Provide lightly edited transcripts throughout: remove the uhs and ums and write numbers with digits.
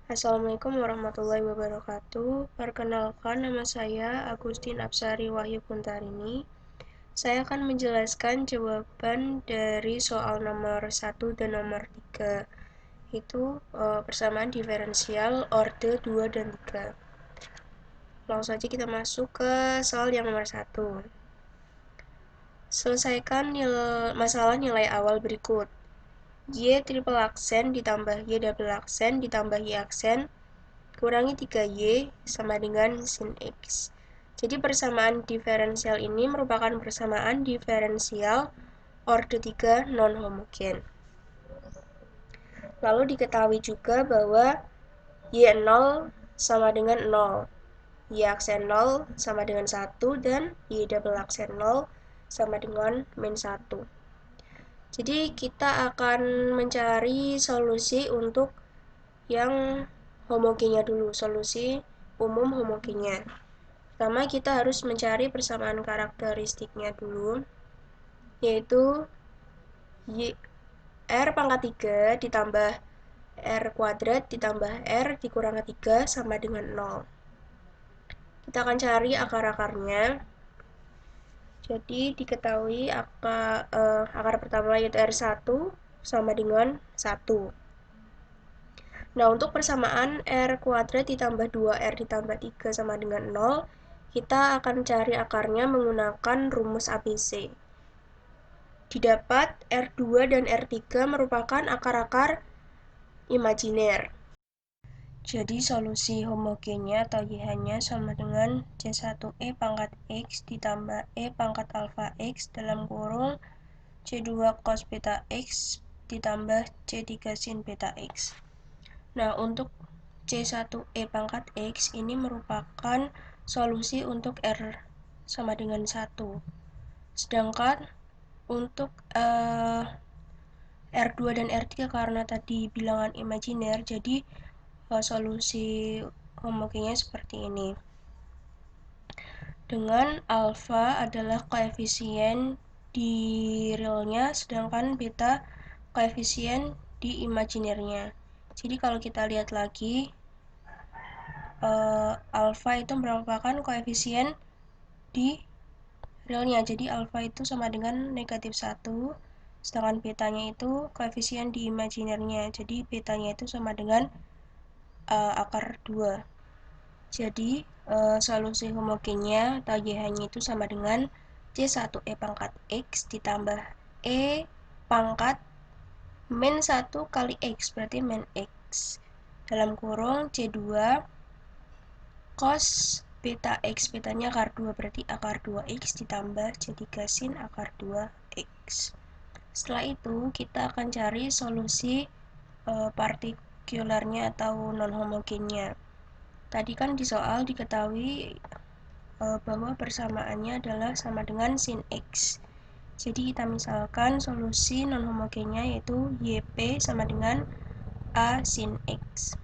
Assalamualaikum warahmatullahi wabarakatuh. Perkenalkan, nama saya Agustin Apsari Wahyu Kuntarini. Saya akan menjelaskan jawaban dari soal nomor 1 dan nomor 3, itu persamaan diferensial orde 2 dan 3. Langsung saja kita masuk ke soal yang nomor 1. Selesaikan masalah nilai awal berikut. Y triple aksen ditambah Y double aksen ditambah Y aksen kurangi 3Y sama dengan sin X. Jadi persamaan diferensial ini merupakan persamaan diferensial orde 3 non-homogen. Lalu diketahui juga bahwa Y0 sama dengan 0, Y aksen 0 sama dengan 1, dan Y double aksen 0 sama dengan min 1. Jadi kita akan mencari solusi untuk yang homogennya dulu, solusi umum homogennya. Pertama kita harus mencari persamaan karakteristiknya dulu, yaitu R pangkat 3 ditambah R kuadrat ditambah R dikurangi 3 sama dengan 0. Kita akan cari akar-akarnya. Jadi diketahui akar pertama yaitu R1 sama dengan 1. Nah, untuk persamaan R kuadrat ditambah 2R ditambah 3 sama dengan 0, kita akan cari akarnya menggunakan rumus ABC. Didapat R2 dan R3 merupakan akar-akar imajiner. Jadi solusi homogennya atau YH-nya sama dengan C1E pangkat X ditambah E pangkat alfa X dalam kurung C2 cos beta X ditambah C3 sin beta X. Nah, untuk C1E pangkat X ini merupakan solusi untuk R sama dengan 1. Sedangkan untuk R2 dan R3 karena tadi bilangan imajiner, jadi solusi homogennya seperti ini. Dengan alfa adalah koefisien di realnya, sedangkan beta koefisien di imajinernya. Jadi kalau kita lihat lagi, alfa itu merupakan koefisien di realnya. Jadi alfa itu sama dengan negatif 1, sedangkan betanya itu koefisien di imajinernya. Jadi betanya itu sama dengan akar 2. Jadi solusi homogennya atau YH-nya itu sama dengan C1E pangkat X ditambah E pangkat min 1 kali X, berarti min X, dalam kurung C2 cos beta X, betanya akar 2, berarti akar 2X ditambah C3 sin akar 2X. Setelah itu kita akan cari solusi partikularnya atau non-homogennya. Tadi kan di soal diketahui bahwa persamaannya adalah sama dengan sin X. Jadi kita misalkan solusi non-homogennya yaitu YP sama dengan A sin X.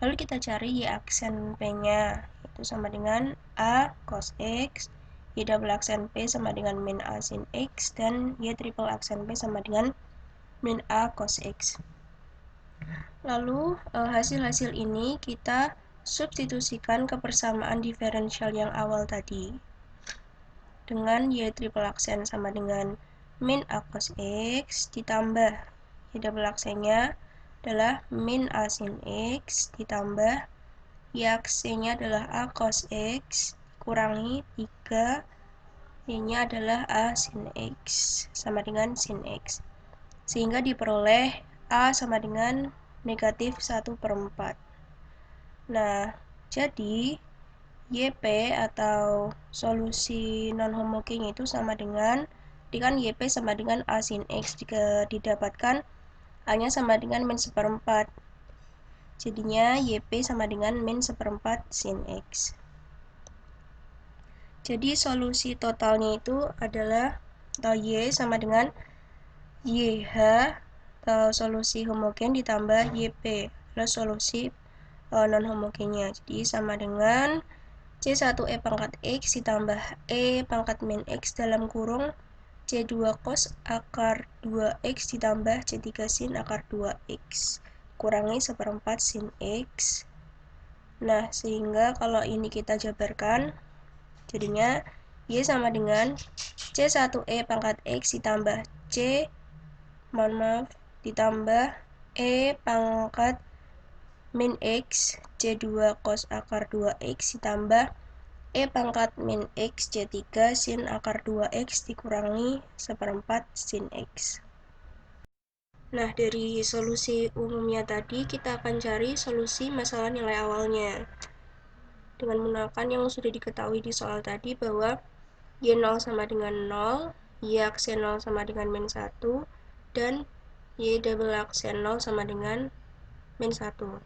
Lalu kita cari Y aksen P-nya, itu sama dengan A cos X, Y double aksen P sama dengan min A sin X, dan Y triple aksen P sama dengan min A cos X. Lalu hasil-hasil ini kita substitusikan ke persamaan diferensial yang awal tadi. Dengan Y triple aksen sama dengan min A cos X ditambah Y double aksennya adalah min A sin X ditambah Y aksennya adalah A cos X kurangi 3 Y-nya adalah A sin X sama dengan sin X. Sehingga diperoleh A sama dengan negatif 1/4. Nah, jadi YP atau solusi non-homogennya itu sama dengan, kan YP sama dengan A sin X, jika didapatkan A-nya sama dengan min 1/4. Jadinya YP sama dengan min 1/4 sin X. Jadi solusi totalnya itu adalah atau Y sama dengan YH atau solusi homogen ditambah YP plus solusi non-homogennya. Jadi sama dengan C1E pangkat X ditambah E pangkat min X dalam kurung C2 cos akar 2X ditambah C3 sin akar 2X. kurangi 1/4 sin X. Nah, sehingga kalau ini kita jabarkan, jadinya Y sama dengan C1E pangkat X ditambah ditambah E pangkat min X C2 cos akar 2X ditambah E pangkat min X C3 sin akar 2X dikurangi 1/4 sin X. Nah, dari solusi umumnya tadi, kita akan cari solusi masalah nilai awalnya. Dengan menggunakan yang sudah diketahui di soal tadi bahwa Y0 sama dengan 0, Y aksen 0 sama dengan min 1, dan Y double aksen 0 sama dengan min 1.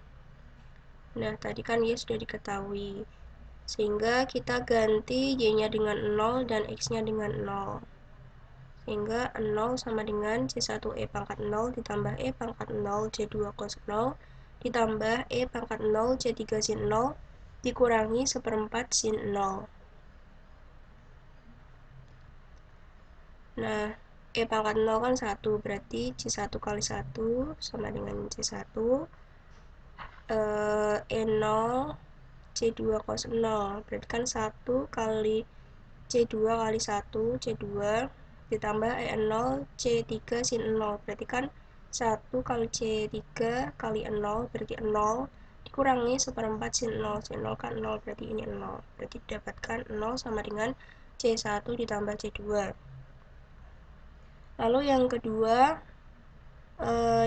Nah, tadi kan Y sudah diketahui. Sehingga kita ganti Y-nya dengan 0 dan X-nya dengan 0. Sehingga 0 sama dengan C1E pangkat 0 ditambah E pangkat 0 C2 cos 0 ditambah E pangkat 0 C3 sin 0 dikurangi 1/4 sin 0. Nah, E pangkat 0 kan 1, berarti C1 kali 1 sama dengan C1. E0 C2 cos 0, berarti kan 1 kali C2 kali 1, C2, ditambah E0 C3 sin 0, berarti kan 1 kali C3 kali 0, berarti 0, dikurangi 1/4 sin 0, sin 0 kan 0, berarti ini 0, berarti didapatkan 0 sama dengan C1 ditambah C2. Lalu yang kedua,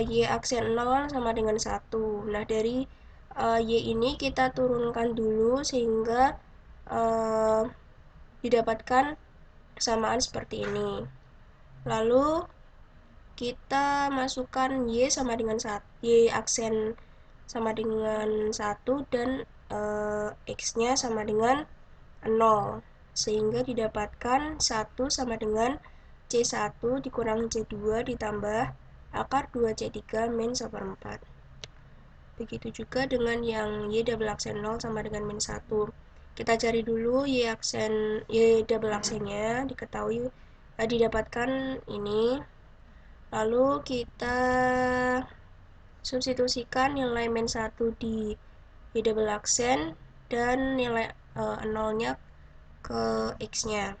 Y aksen 0 sama dengan 1. Nah, dari Y ini kita turunkan dulu sehingga didapatkan persamaan seperti ini. Lalu kita masukkan Y sama dengan 1, Y aksen sama dengan 1 dan X-nya sama dengan 0. Sehingga didapatkan 1 sama dengan C1 dikurangi C2 ditambah akar 2C3 min 1/4. Begitu juga dengan yang Y double aksen 0 sama dengan min 1. Kita cari dulu Y double aksennya, diketahui didapatkan ini. Lalu kita substitusikan nilai min 1 di Y double aksen dan nilai 0-nya ke X-nya.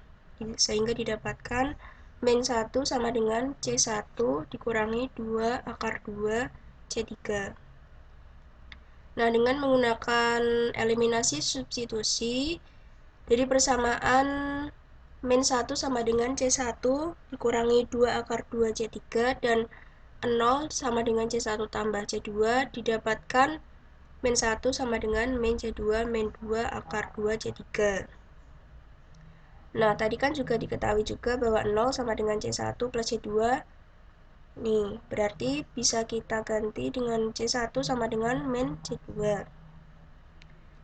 Sehingga didapatkan min 1 sama dengan C1 dikurangi 2 akar 2 C3. Nah, dengan menggunakan eliminasi substitusi, jadi persamaan min 1 sama dengan C1 dikurangi 2 akar 2 C3 dan 0 sama dengan C1 tambah C2 didapatkan min 1 sama dengan min C2 min 2 akar 2 C3. Nah, tadi kan juga diketahui juga bahwa 0 sama dengan C1 plus C2. Nih, berarti bisa kita ganti dengan C1 sama dengan min C2.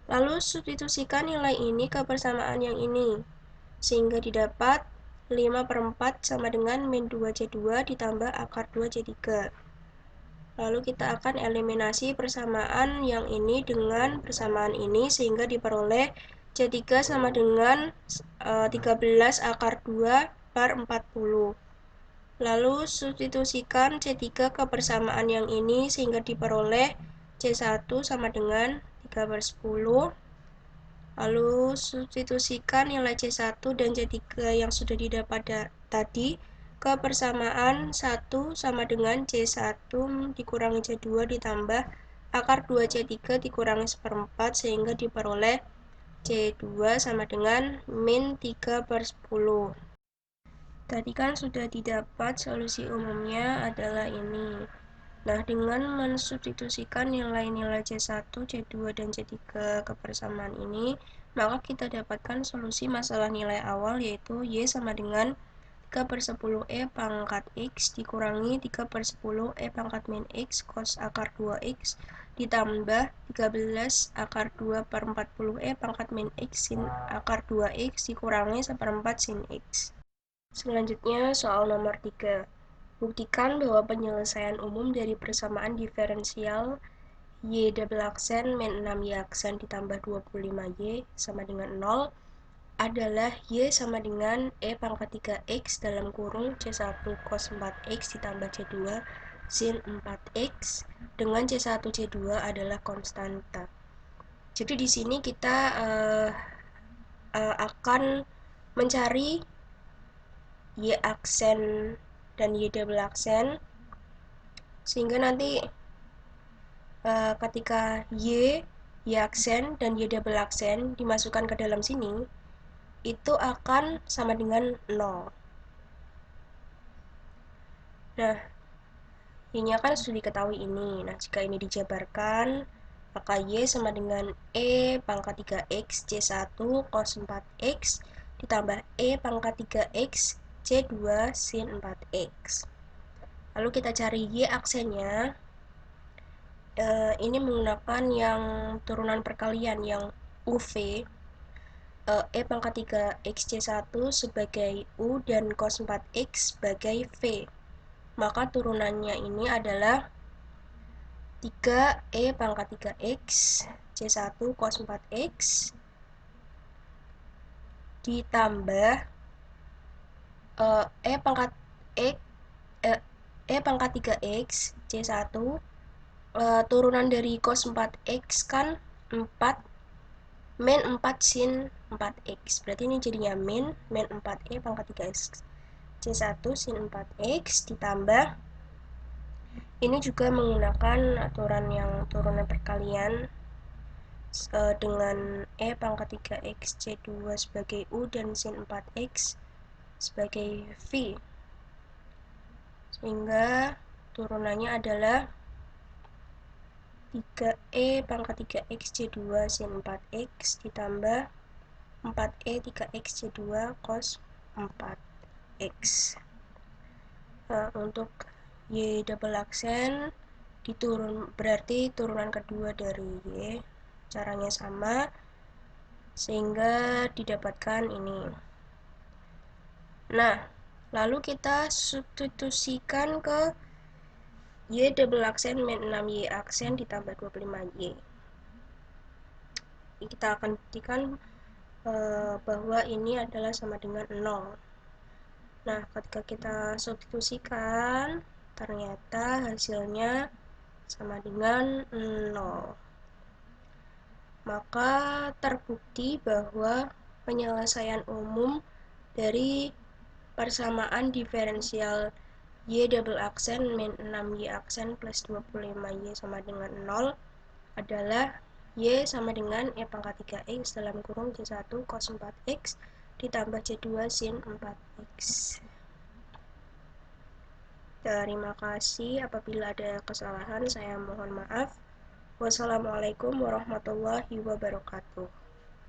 Lalu substitusikan nilai ini ke persamaan yang ini, sehingga didapat 5/4 sama dengan min 2C2 ditambah akar 2C3. Lalu kita akan eliminasi persamaan yang ini dengan persamaan ini, sehingga diperoleh C3 sama dengan 13 akar 2 per 40. Lalu substitusikan C3 ke persamaan yang ini sehingga diperoleh C1 sama dengan 3/10. Lalu substitusikan nilai C1 dan C3 yang sudah didapat tadi ke persamaan 1 sama dengan C1 dikurangi C2 ditambah akar 2C3 dikurangi 1/4 sehingga diperoleh C2 sama dengan min 3/10. Tadi kan sudah didapat solusi umumnya adalah ini. Nah, dengan mensubstitusikan nilai-nilai C1, C2, dan C3 ke persamaan ini, maka kita dapatkan solusi masalah nilai awal yaitu Y sama dengan 3/10 E pangkat X dikurangi 3/10 E pangkat min X cos akar 2X ditambah 13 akar 2 per 40 E pangkat min X sin akar 2X dikurangi 1/4 sin X. Selanjutnya, soal nomor 3. Buktikan bahwa penyelesaian umum dari persamaan diferensial Y double aksen min 6Y aksen ditambah 25Y sama dengan 0 adalah Y sama dengan E pangkat 3X dalam kurung C1 cos 4X ditambah C2 sin 4x dengan C1 C2 adalah konstanta. Jadi di sini kita akan mencari Y aksen dan Y double aksen, sehingga nanti ketika Y aksen dan Y double aksen dimasukkan ke dalam sini, itu akan sama dengan 0. Nah, Y-nya kan sudah diketahui ini. Nah, jika ini dijabarkan, maka Y sama dengan E pangkat 3X C1 cos 4X ditambah E pangkat 3X C2 sin 4X. Lalu kita cari Y aksennya. Ini menggunakan yang turunan perkalian yang UV. E pangkat 3X C1 sebagai U dan cos 4X sebagai V. Maka turunannya ini adalah 3E pangkat 3X C1 cos 4X ditambah E pangkat X E pangkat 3X C1 turunan dari cos 4X kan 4 min 4 sin 4X. Berarti ini jadinya min 4E pangkat 3X C1 sin 4X ditambah ini juga menggunakan aturan yang turunan perkalian dengan E pangkat 3X C2 sebagai U dan sin 4X sebagai V. Sehingga turunannya adalah 3E pangkat 3X C2 sin 4X ditambah 4E 3X C2 cos 4X. Nah, untuk Y double aksen berarti turunan kedua dari Y. Caranya sama, sehingga didapatkan ini. Nah, lalu kita substitusikan ke Y double aksen min 6Y aksen ditambah 25Y. Kita akan buktikan bahwa ini adalah sama dengan 0. Nah, ketika kita substitusikan, ternyata hasilnya sama dengan 0. Maka terbukti bahwa penyelesaian umum dari persamaan diferensial Y double aksen min 6Y aksen plus 25Y sama dengan 0 adalah Y sama dengan E pangkat 3X dalam kurung C1 cos 4X ditambah C2 sin 4X. Terima kasih. Apabila ada kesalahan, saya mohon maaf. Wassalamualaikum warahmatullahi wabarakatuh.